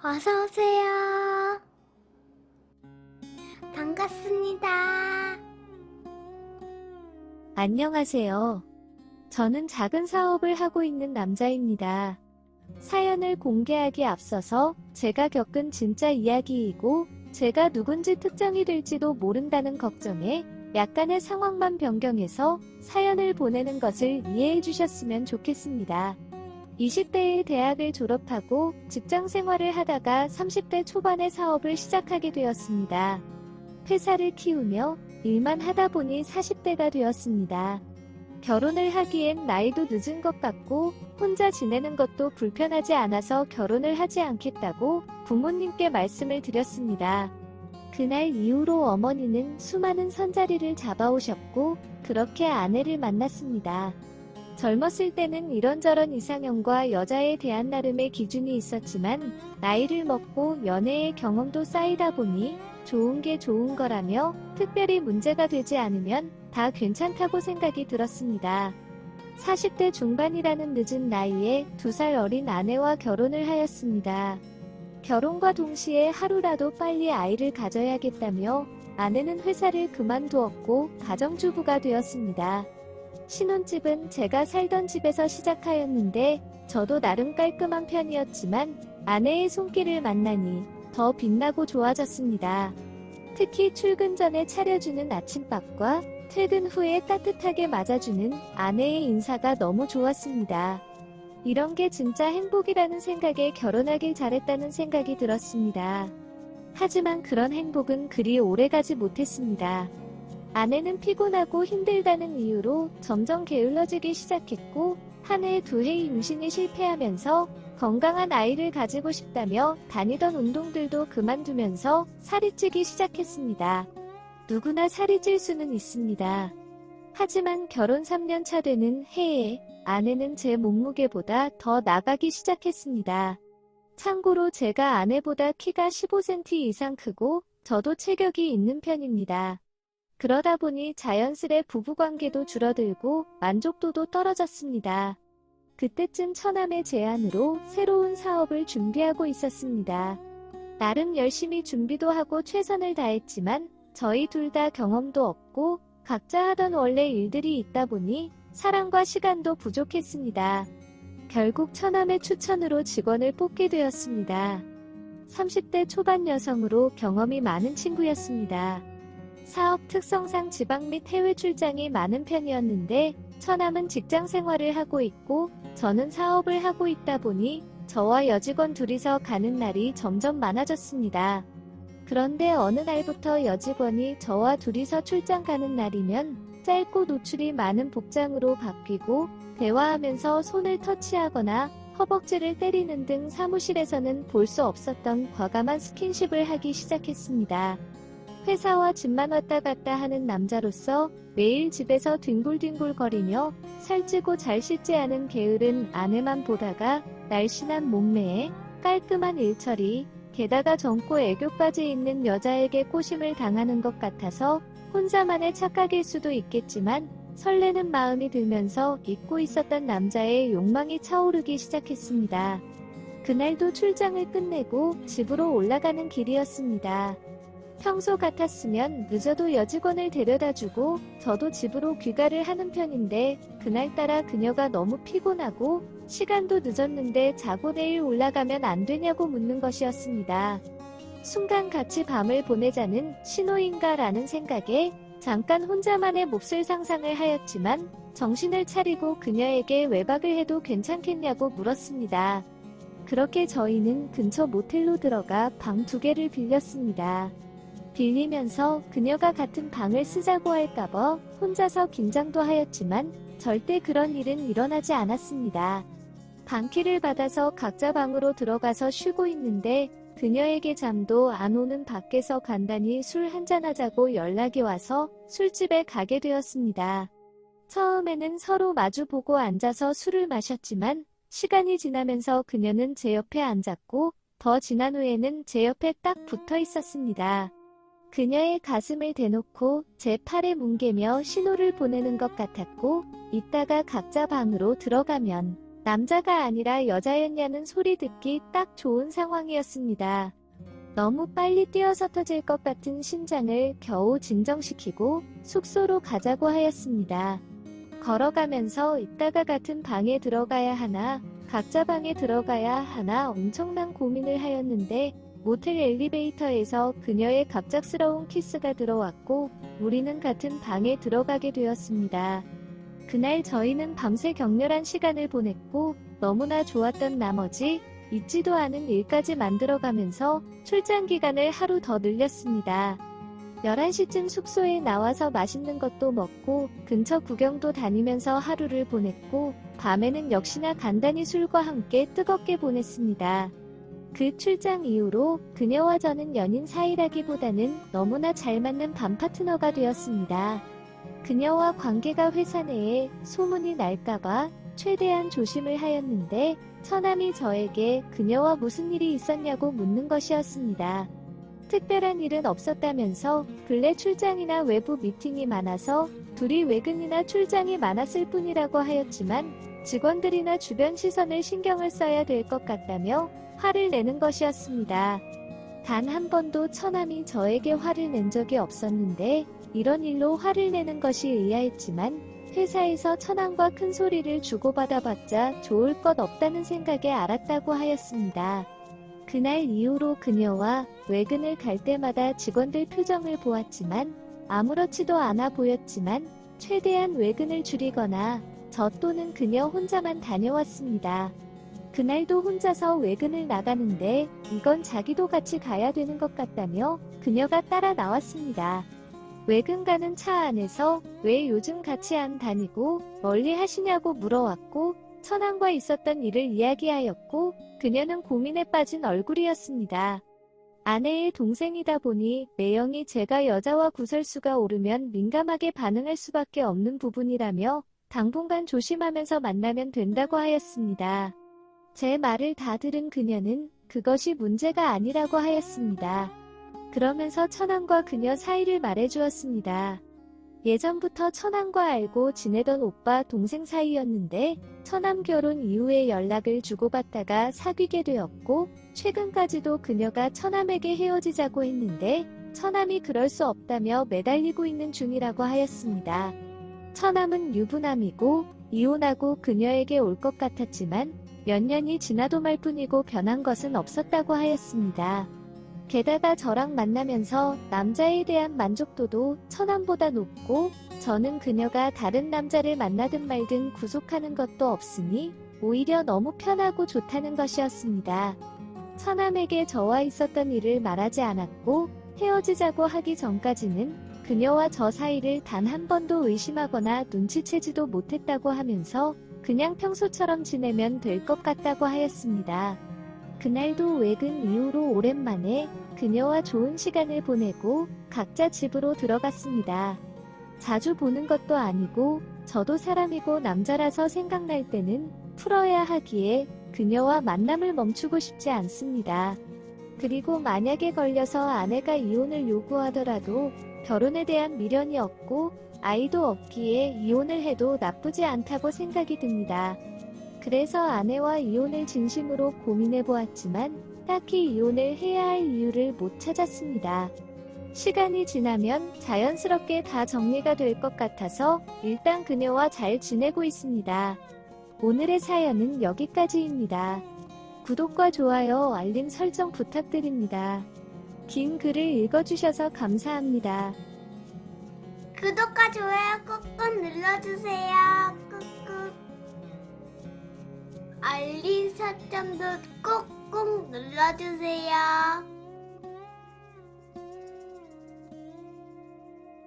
어서오세요. 반갑습니다. 안녕하세요. 저는 작은 사업을 하고 있는 남자입니다. 사연을 공개하기 앞서서 제가 겪은 진짜 이야기이고 제가 누군지 특정이 될지도 모른다는 걱정에 약간의 상황만 변경해서 사연을 보내는 것을 이해해 주셨으면 좋겠습니다. 20대에 대학을 졸업하고 직장 생활을 하다가 30대 초반에 사업을 시작하게 되었습니다. 회사를 키우며 일만 하다 보니 40대가 되었습니다. 결혼을 하기엔 나이도 늦은 것 같고 혼자 지내는 것도 불편하지 않아서 결혼을 하지 않겠다고 부모님께 말씀을 드렸습니다. 그날 이후로 어머니는 수많은 선자리를 잡아오셨고 그렇게 아내를 만났습니다. 젊었을 때는 이런저런 이상형과 여자에 대한 나름의 기준이 있었지만 나이를 먹고 연애의 경험도 쌓이다 보니 좋은 게 좋은 거라며 특별히 문제가 되지 않으면 다 괜찮다고 생각이 들었습니다. 40대 중반이라는 늦은 나이에 2살 어린 아내와 결혼을 하였습니다. 결혼과 동시에 하루라도 빨리 아이를 가져야겠다며 아내는 회사를 그만두었고 가정주부가 되었습니다. 신혼집은 제가 살던 집에서 시작하였는데 저도 나름 깔끔한 편이었지만 아내의 손길을 만나니 더 빛나고 좋아졌습니다. 특히 출근 전에 차려주는 아침밥과 퇴근 후에 따뜻하게 맞아주는 아내의 인사가 너무 좋았습니다. 이런 게 진짜 행복이라는 생각에 결혼하길 잘했다는 생각이 들었습니다. 하지만 그런 행복은 그리 오래가지 못했습니다. 아내는 피곤하고 힘들다는 이유로 점점 게을러지기 시작했고 한 해 두 해 임신이 실패하면서 건강한 아이를 가지고 싶다며 다니던 운동들도 그만두면서 살이 찌기 시작했습니다. 누구나 살이 찔 수는 있습니다. 하지만 결혼 3년 차 되는 해에 아내는 제 몸무게보다 더 나가기 시작했습니다. 참고로 제가 아내보다 키가 15cm 이상 크고 저도 체격이 있는 편입니다. 그러다 보니 자연스레 부부관계도 줄어들고 만족도도 떨어졌습니다. 그때쯤 처남의 제안으로 새로운 사업을 준비하고 있었습니다. 나름 열심히 준비도 하고 최선을 다했지만 저희 둘 다 경험도 없고 각자 하던 원래 일들이 있다 보니 사랑과 시간도 부족했습니다. 결국 처남의 추천으로 직원을 뽑게 되었습니다. 30대 초반 여성으로 경험이 많은 친구였습니다. 사업 특성상 지방 및 해외 출장이 많은 편이었는데 처남은 직장 생활을 하고 있고 저는 사업을 하고 있다 보니 저와 여직원 둘이서 가는 날이 점점 많아졌습니다. 그런데 어느 날부터 여직원이 저와 둘이서 출장 가는 날이면 짧고 노출이 많은 복장으로 바뀌고 대화하면서 손을 터치하거나 허벅지를 때리는 등 사무실에서는 볼 수 없었던 과감한 스킨십을 하기 시작했습니다. 회사와 집만 왔다 갔다 하는 남자로서 매일 집에서 뒹굴뒹굴거리며 살찌고 잘 씻지 않은 게으른 아내만 보다가 날씬한 몸매에 깔끔한 일처리, 게다가 젊고 애교까지 있는 여자에게 꼬심을 당하는 것 같아서 혼자만의 착각일 수도 있겠지만 설레는 마음이 들면서 잊고 있었던 남자의 욕망이 차오르기 시작했습니다. 그날도 출장을 끝내고 집으로 올라가는 길이었습니다. 평소 같았으면 늦어도 여직원을 데려다주고 저도 집으로 귀가를 하는 편인데 그날따라 그녀가 너무 피곤하고 시간도 늦었는데 자고 내일 올라가면 안 되냐고 묻는 것이었습니다. 순간 같이 밤을 보내자는 신호인가라는 생각에 잠깐 혼자만의 몹쓸 상상을 하였지만 정신을 차리고 그녀에게 외박을 해도 괜찮겠냐고 물었습니다. 그렇게 저희는 근처 모텔로 들어가 방 2개를 빌렸습니다. 빌리면서 그녀가 같은 방을 쓰자고 할까봐 혼자서 긴장도 하였지만 절대 그런 일은 일어나지 않았습니다. 방키를 받아서 각자 방으로 들어가서 쉬고 있는데 그녀에게 잠도 안 오는 밖에서 간단히 술 한잔하자고 연락이 와서 술집에 가게 되었습니다. 처음에는 서로 마주보고 앉아서 술을 마셨지만 시간이 지나면서 그녀는 제 옆에 앉았고 더 지난 후에는 제 옆에 딱 붙어 있었습니다. 그녀의 가슴을 대놓고 제 팔에 뭉개며 신호를 보내는 것 같았고 이따가 각자 방으로 들어가면 남자가 아니라 여자였냐는 소리 듣기 딱 좋은 상황이었습니다. 너무 빨리 뛰어서 터질 것 같은 심장을 겨우 진정시키고 숙소로 가자고 하였습니다. 걸어가면서 이따가 같은 방에 들어가야 하나, 각자 방에 들어가야 하나 엄청난 고민을 하였는데 모텔 엘리베이터에서 그녀의 갑작스러운 키스가 들어왔고 우리는 같은 방에 들어가게 되었습니다. 그날 저희는 밤새 격렬한 시간을 보냈고 너무나 좋았던 나머지 잊지도 않은 일까지 만들어가면서 출장 기간을 하루 더 늘렸습니다. 11시쯤 숙소에 나와서 맛있는 것도 먹고 근처 구경도 다니면서 하루를 보냈고 밤에는 역시나 간단히 술과 함께 뜨겁게 보냈습니다. 그 출장 이후로 그녀와 저는 연인 사이라기보다는 너무나 잘 맞는 밤 파트너가 되었습니다. 그녀와 관계가 회사 내에 소문이 날까봐 최대한 조심을 하였는데 처남이 저에게 그녀와 무슨 일이 있었냐고 묻는 것이었습니다. 특별한 일은 없었다면서 근래 출장이나 외부 미팅이 많아서 둘이 외근이나 출장이 많았을 뿐이라고 하였지만 직원들이나 주변 시선을 신경을 써야 될 것 같다며 화를 내는 것이었습니다. 단 한 번도 처남이 저에게 화를 낸 적이 없었는데 이런 일로 화를 내는 것이 의아했지만 회사에서 처남과 큰 소리를 주고받아봤자 좋을 것 없다는 생각에 알았다고 하였습니다. 그날 이후로 그녀와 외근을 갈 때마다 직원들 표정을 보았지만 아무렇지도 않아 보였지만 최대한 외근을 줄이거나 저 또는 그녀 혼자만 다녀왔습니다. 그날도 혼자서 외근을 나가는데 이건 자기도 같이 가야 되는 것 같다며 그녀가 따라 나왔습니다. 외근 가는 차 안에서 왜 요즘 같이 안 다니고 멀리 하시냐고 물어왔고 처남과 있었던 일을 이야기하였고 그녀는 고민에 빠진 얼굴이었습니다. 아내의 동생이다 보니 매형이 제가 여자와 구설수가 오르면 민감하게 반응할 수밖에 없는 부분이라며 당분간 조심하면서 만나면 된다고 하였습니다. 제 말을 다 들은 그녀는 그것이 문제가 아니라고 하였습니다. 그러면서 처남과 그녀 사이를 말해주었습니다. 예전부터 처남과 알고 지내던 오빠 동생 사이였는데 처남 결혼 이후에 연락을 주고받다가 사귀게 되었고 최근까지도 그녀가 처남에게 헤어지자고 했는데 처남이 그럴 수 없다며 매달리고 있는 중이라고 하였습니다. 처남은 유부남이고 이혼하고 그녀에게 올 것 같았지만 몇 년이 지나도 말 뿐이고 변한 것은 없었다고 하였습니다. 게다가 저랑 만나면서 남자에 대한 만족도도 처남보다 높고 저는 그녀가 다른 남자를 만나든 말든 구속하는 것도 없으니 오히려 너무 편하고 좋다는 것이었습니다. 처남에게 저와 있었던 일을 말하지 않았고 헤어지자고 하기 전까지는 그녀와 저 사이를 단 한 번도 의심하거나 눈치채지도 못했다고 하면서 그냥 평소처럼 지내면 될 것 같다고 하였습니다. 그날도 외근 이후로 오랜만에 그녀와 좋은 시간을 보내고 각자 집으로 들어갔습니다. 자주 보는 것도 아니고 저도 사람이고 남자라서 생각날 때는 풀어야 하기에 그녀와 만남을 멈추고 싶지 않습니다. 그리고 만약에 걸려서 아내가 이혼을 요구하더라도 결혼에 대한 미련이 없고 아이도 없기에 이혼을 해도 나쁘지 않다고 생각이 듭니다. 그래서 아내와 이혼을 진심으로 고민해 보았지만 딱히 이혼을 해야 할 이유를 못 찾았습니다. 시간이 지나면 자연스럽게 다 정리가 될 것 같아서 일단 그녀와 잘 지내고 있습니다. 오늘의 사연은 여기까지입니다. 구독과 좋아요, 알림 설정 부탁드립니다. 긴 글을 읽어주셔서 감사합니다. 구독과 좋아요 꾹꾹 눌러주세요. 꾹꾹. 알림 설정도 꾹꾹 눌러주세요.